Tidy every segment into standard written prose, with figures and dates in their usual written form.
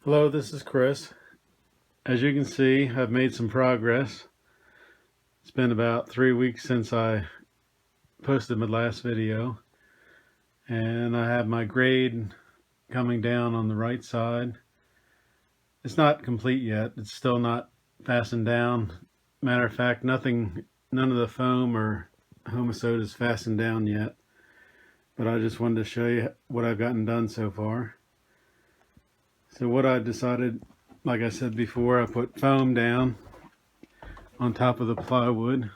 Hello, this is Chris. As you can see, I've made some progress. It's been about 3 weeks since I posted my last video, and I have my grade coming down on the right side. It's not complete yet. It's still not fastened down. Matter of fact, none of the foam or homosote is fastened down yet, but I just wanted to show you what I've gotten done so far. So what I decided, like I said before, I put foam down on top of the plywood,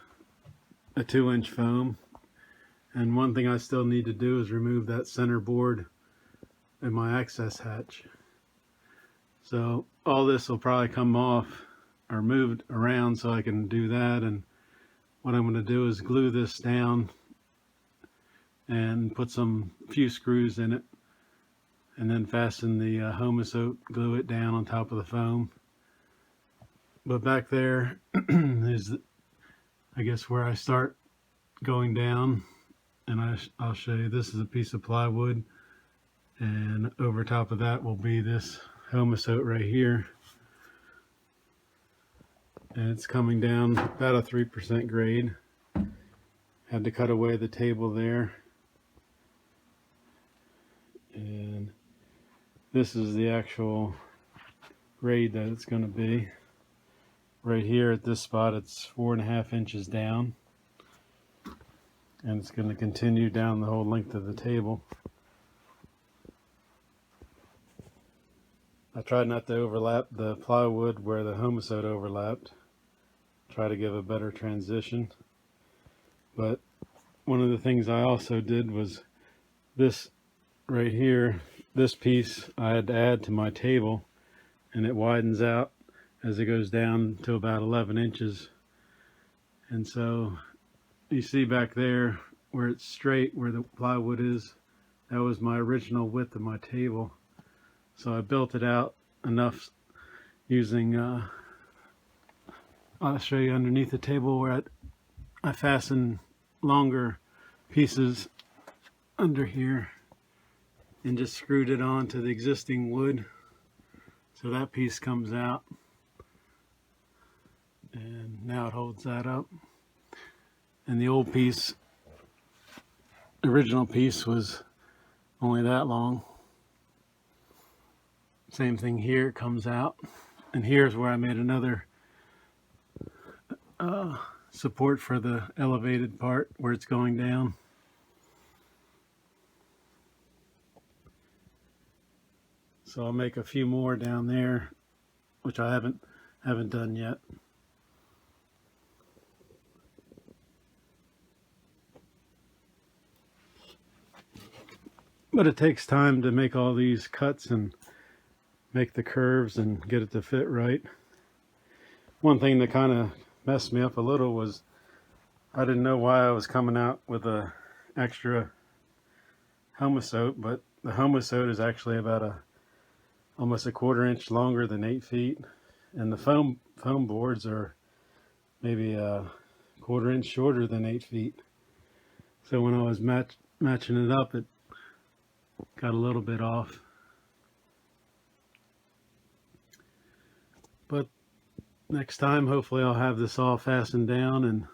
a 2-inch foam. And one thing I still need to do is remove that center board and my access hatch. So all this will probably come off or moved around so I can do that. And what I'm going to do is glue this down and put some few screws in it, and then fasten the homosote, glue it down on top of the foam. But back there is, I guess, where I start going down, and I'll show you. This is a piece of plywood, and over top of that will be this homosote right here, and it's coming down about a 3% grade. Had to cut away the table there, and this is the actual grade that it's going to be. Right here at this spot, it's 4.5 inches down, and it's going to continue down the whole length of the table. I tried not to overlap the plywood where the homosote overlapped. Try to give a better transition. But one of the things I also did was this right here, this piece I had to add to my table, and it widens out as it goes down to about 11 inches. And so you see back there where it's straight, where the plywood is, that was my original width of my table. So I built it out enough using, I'll show you underneath the table where I fastened longer pieces under here and just screwed it on to the existing wood. So that piece comes out, and now it holds that up. And the old piece, original piece, was only that long. Same thing here, it comes out. And here's where I made another support for the elevated part where it's going down. So I'll make a few more down there, which I haven't done yet. But it takes time to make all these cuts and make the curves and get it to fit right. One thing that kind of messed me up a little was I didn't know why I was coming out with a extra homosote, but the homosote is actually about almost a 1/4 inch longer than 8 feet, and the foam boards are maybe a 1/4 inch shorter than 8 feet. So when I was matching it up, it got a little bit off. But next time, hopefully I'll have this all fastened down, and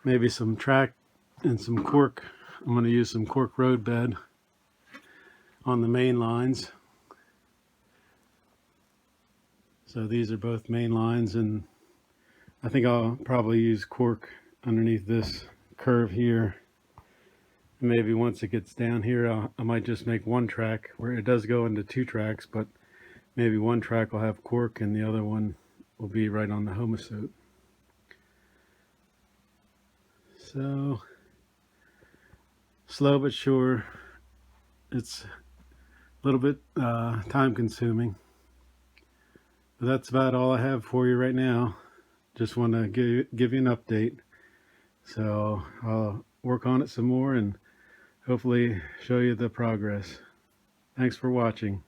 maybe some track and some cork. I'm going to use some cork road bed on the main lines. So these are both main lines, and I think I'll probably use cork underneath this curve here. And maybe once it gets down here, I might just make one track where it does go into 2 tracks, but maybe one track will have cork and the other one will be right on the homosote. So slow but sure. It's a little bit time consuming, but that's about all I have for you right now. Just want to give you an update. So I'll work on it some more and hopefully show you the progress. Thanks for watching.